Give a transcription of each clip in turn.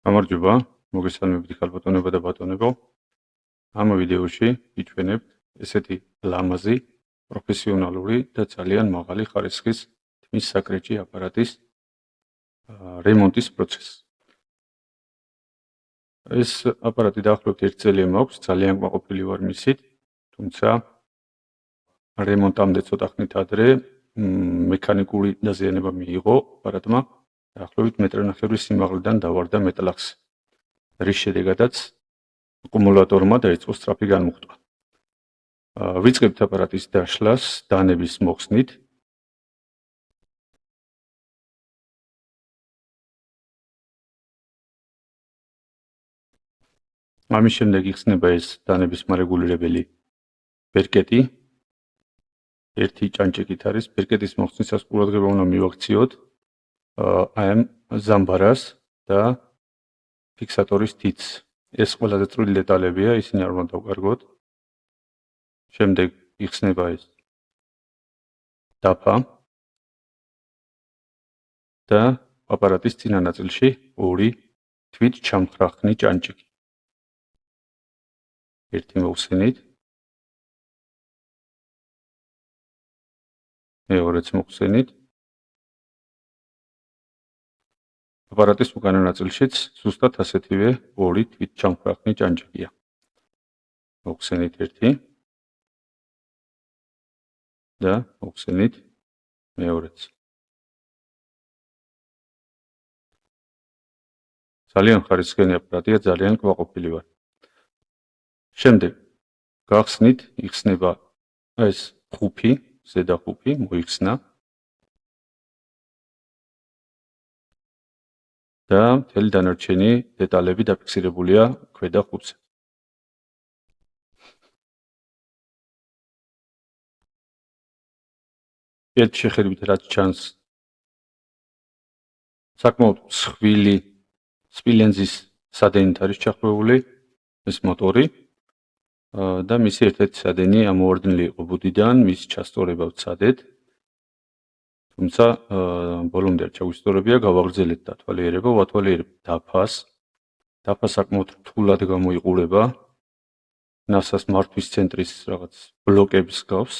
გამარჯობა, მოგესალმებით ქალბატონებო და ბატონებო. ამ ვიდეოში ვიჩვენებთ ესეთი ლამაზი, პროფესიონალური და ძალიან მაღალი ხარისხის თმის საკრეჭი აპარატის რემონტის პროცესს. ეს აპარატი დაახლოებით 1 წელი მაქვს, ძალიან კმაყოფილი ვარ მისით, თუმცა რემონტამდე ცოტა ხნით ადრე მექანიკური დაზიანება მიიღო აპარატმა, დაახლოებით 1.5 მეტრის სიმაღლიდან დავარდა მეტლახს, რის შედეგადაც აკუმულატორმა დაიწყო სწრაფი განმუხტვა. ვიწყებთ აპარატის დაშლას დანების მოხსნით. ამის შემდეგ იხსნება ეს დანების მარეგულირებელი ბერკეტი. ერთი ჭანჭაკით არის. ბერკეტის მოხსნისას ყურადღება უნდა მივაქციოთ აი ამ ზამბარას და ფიქსატორის თითს. ეს ყველაზე წვრილი დეტალებია, ისინი არ უნდა დავკარგოთ. შემდეგ იხსნება ეს დაფა და აპარატის წინა ნაწილში ორი თვით ჩამხრახნი ჭანჭაკი. ერთი მოვხსენით, მეორეც მოვხსენით. აპარატის უკანა ნაწილშიც ზუსტად ასეთივე ორი თვით ჩამხრახნი ჭანჭაკია. მოვხსენით ერთი და მოვხსენით მეორეც. ძალიან ხარისხიანი აპარატია, ძალიან კმაყოფილი ვარ. შემდეგ გახსნით, იხსნება ეს ხუფი, ზედა ხუფი მოიხსნა და მთელი დანარჩენი დეტალები დაფიქსირებულია ქვედა ხუთზე. ერთ შეხედვით რაც ჩანს, საკმაოდ მსხვილი სპილენძის სადენით არის ჩახვეული ეს მოტორი და მისი ერთ-ერთი სადენი ამოვარდნილი იყო ბუდიდან, მის ჩასწორება ვცადეთ. თუმცა ბოლომდე არ ჩაგვისწორებია, გავაგრძელეთ დათვალიერება, ვათვალიერებთ დაფას. დაფა საკმაოდ რთულად გამოიყურება. ნასას მართვის ცენტრის რაღაც ბლოკების გავს.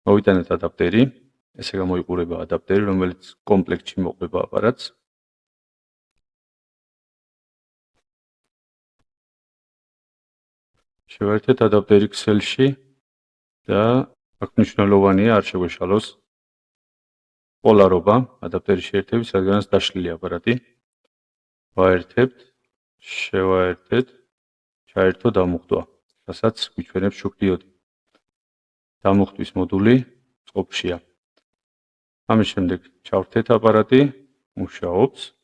მოვიტანეთ ადაპტერი, ესე გამოიყურება ადაპტერი, რომელიც კომპლექტში მოყვება აპარატს. შევერთეთ ადაპტერი ქსელში და აქ მნიშვნელოვანია არ შეგვეშალოს პოლარობა ადაპტერის შეერთების, რადგანაც დაშლილი აპარატი. ვაერთებთ, შევაერთეთ, ჩაერთო დამუხტვა, რასაც გვიჩვენებს შუქდიოდი. დამუხტვის მოდული წყობშია. ამის შემდეგ ჩავრთეთ აპარატი, მუშაობს.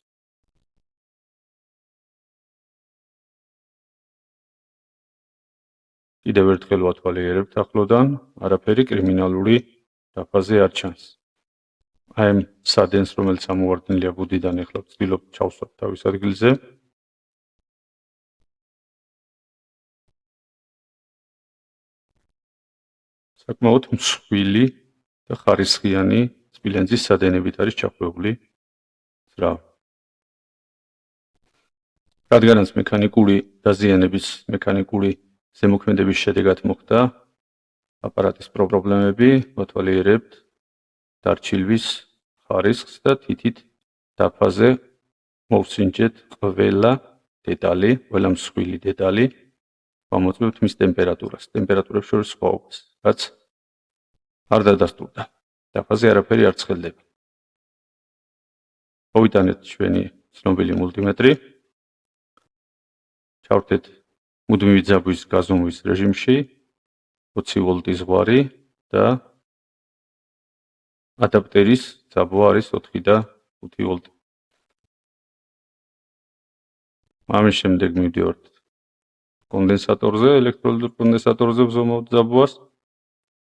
კიდევ ერთხელ ვათვალიერებთ ახლოდან, არაფერი კრიმინალური დაფაზე არ ჩანს. აი ამ სადენს, რომელიც ამოვარდნილია ბუდიდან, ეხლა ვცდილობ ჩავსვათ თავის ადგილზე. საკმაოდ მსხვილი და ხარისხიანი სპილენძის სადენებით არის ჩახვეული ძრავი. რადგანაც მექანიკური დაზიანების, მექანიკური ზემოქმედების შედეგად მოხდა აპარატის პრობლემები, ვათვალიერებთ დარჩილვის ხარისხს და თითით დაფაზე მოვსინჯეთ ყველა დეტალი, ყველა მსხვილი დეტალი, ვამოწმებთ მის ტემპერატურას, ტემპერატურებს შორის სხვაობას, რაც არ დადასტურდა. დაფაზე არაფერი არ ცხელდება. მოვიტანეთ ჩვენი ცნობილი მულტიმეტრი, ჩავრთეთ მუდმივი ძაბვის გაზომვის რეჟიმში 20 ვოლტის ზღვარი და ადაპტერის ძაბვა არის 4 და 5 ვოლტი. ამის შემდეგ მივდივართ კონდენსატორზე, ელექტროლიტურ კონდენსატორზე ვზომავთ ძაბვას,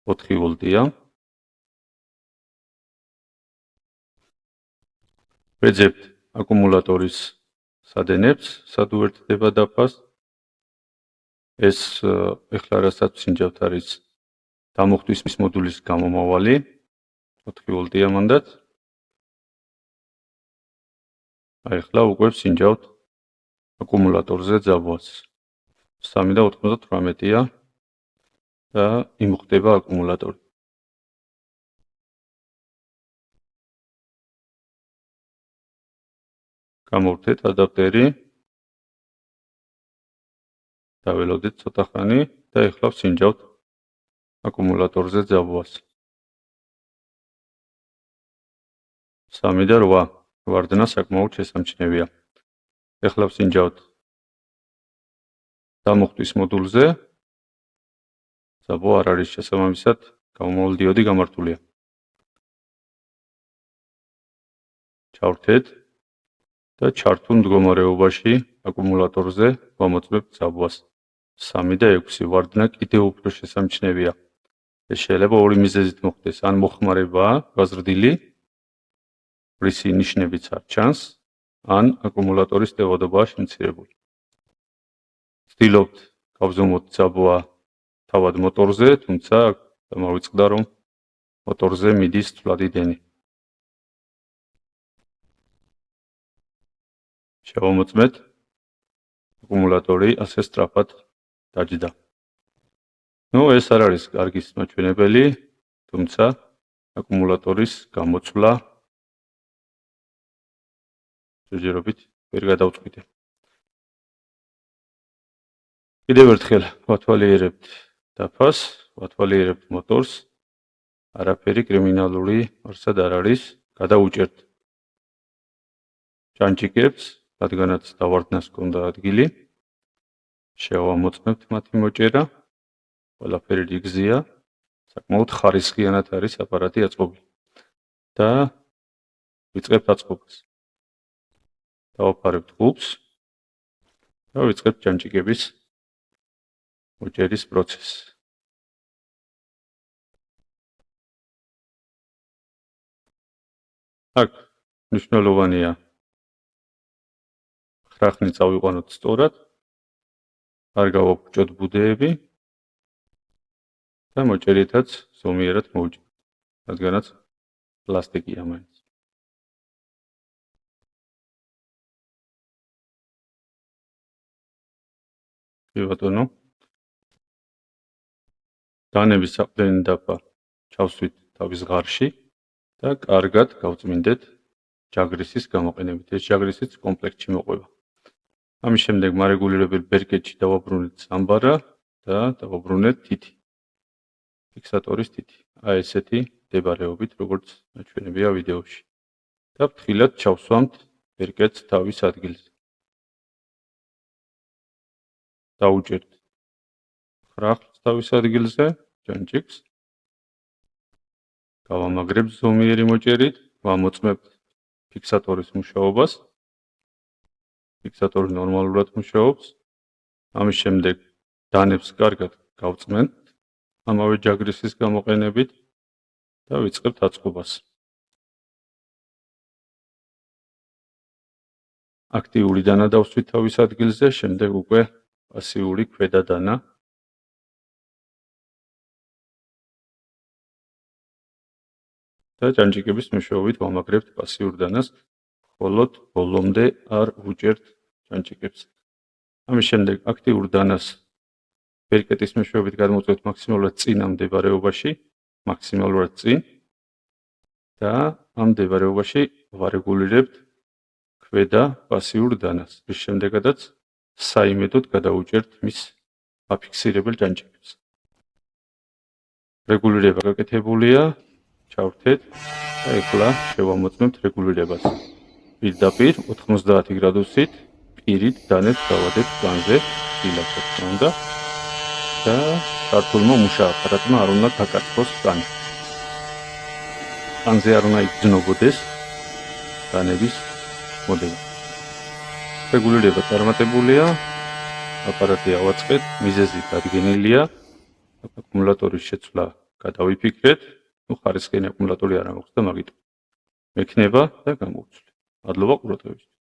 4 ვოლტია. ვეძებთ აკუმულატორის სადენებს, სად უერთდება დაფას. ეს ეხლა რასაც ვსინჯავთ არის დამუხტვის მოდულის გამომავალი, 4 ვოლტია მანდაც. აი ახლა უკვე ვსინჯავთ აკუმულატორზე ძაბვას. 3.98-ია და იმუხტება აკუმულატორი. გამოვხდეთ ადაპტერი. დაველოდეთ ცოტა ხანი და ახლა ვსინჯავთ აკუმულატორზე ძაბვას. 3 და 8. ვარდნა საკმაოდ შესამჩნევია. ახლა ვსინჯავთ დამუხტვის მოდულზე. ძაბვა არ არის შესაბამისად გამომავლდიოდი გამართულია. ჩავრთეთ და ჩართულ მდგომარეობაში აკუმულატორზე ვამოწმებთ ძაბვას. 3 და 6 ვარდნა კიდევ უფრო შესამჩნევია. ეს შეიძლება ორი მიზეზით მოხდეს, ან მოხმარებაა გაზრდილი, რისი ნიშნებიც არ ჩანს, ან აკუმულატორის ტევადობაა შემცირებული. ვცდილობთ გავზომოთ ძაბვა თავად მოტორზე, თუმცა გამოვიწყდა, რომ მოტორზე მიდის თვლადი დენი. შევამოწმეთ აკუმულატორი ასე სწრაფად დაჯდა. ეს არ არის კარგი მაჩვენებელი, თუმცა აკუმულატორის გამოცვლა ჯერჯერობით ვერ გადავწყვიტე. კიდევ ერთხელ ვათვალიერებთ დაფას, ვათვალიერებთ მოტორს. არაფერი კრიმინალური არსად არ არის. გადავუჭერთ ჭანჭიკებს, რადგანაც დავარდნას ჰქონდა ადგილი. შევამოწმებთ მათი მოჭერა. ყველაფერი რიგზია. საკმაოდ ხარისხიანად არის აპარატი აწყობილი. და ვიწყებთ აწყობას. დავაფარებთ ღუბს და ვიწყებთ ჭანჭიკების მოჭერის პროცესს. აქ მნიშვნელოვანია ხრახნი წავიყვანოთ სწორად, არ გავაფუჭოთ ბუდეები და მოჭერითაც ზომიერად მოვუჭერთ, რადგანაც პლასტიკია მაინც. კი ბატონო. დანების საყრდენი დაფა ჩავსვით თავის ღარში და კარგად გავწმინდეთ ჯაგრისის გამოყენებით. ეს ჯაგრისიც კომპლექტში მოყვება. ამის შემდეგ მარეგულირებელ ბერკეტში დავაბრუნეთ სამბარა და დავაბრუნეთ თითი. ფიქსატორის თითი. აი ესეთი მდებარეობით, როგორც მაჩვენებია ვიდეოში. და ფრთხილად ჩავსვამთ ბერკეტს თავის ადგილზე. დავუჭერთ ხრახლს თავის ადგილზე, ჭანჭიკს. გავამაგრებთ ზომიერი მოჭერით, ვამოწმებთ ფიქსატორის მუშაობას. ფიქსატორი ნორმალურად მუშაობს. ამის შემდეგ დანებს კარგად გავწმენთ ამავე ჯაგრისის გამოყენებით და ვიწყებთ აწყობას. აქტიური დანა დავსვით თავის ადგილზე, შემდეგ უკვე პასიური ქვედა დანა. და ჭანჭიკების მეშვეობით ვამაგრებთ პასიურ დანას, მხოლოდ ბოლომდე არ ვუჭერთ ჭანჭიკებს. ამის შემდეგ აქტიურ დანას ბერკეტის მეშვეობით გადმოვწევთ მაქსიმალურად წინა მდებარეობაში, მაქსიმალურად წინ და ამ მდებარეობაში ვარეგულირებთ ქვედა პასიურ დანას, რის შემდეგაც საიმედოდ გადავუჭერთ მის აფიქსირებელ ჭანჭიკებს. რეგულირება გაკეთებულია. ჩავრთეთ და ახლა შევამოწმებთ რეგულირებას. პირდაპირ 90 გრადუსით პირით დანებს დავადებთ პლანზე, დილაც თქმა უნდა. და ქართულმა მუშა აპარატმა არ უნდა გაკარცხოს პლანი. პლანზე არ უნდა იგრძნობოდეს დანების მოდელა. რეგულირება წარმატებულია. აპარატი ავაწყეთ, მიზეზი დადგენილია. აკუმულატორის შეცვლა გადავიფიქრეთ. ხარისხიანი აკუმულატორი არ აქვს და მაგით მექნება და გამოვცვლი. მადლობა ყურადღებისთვის.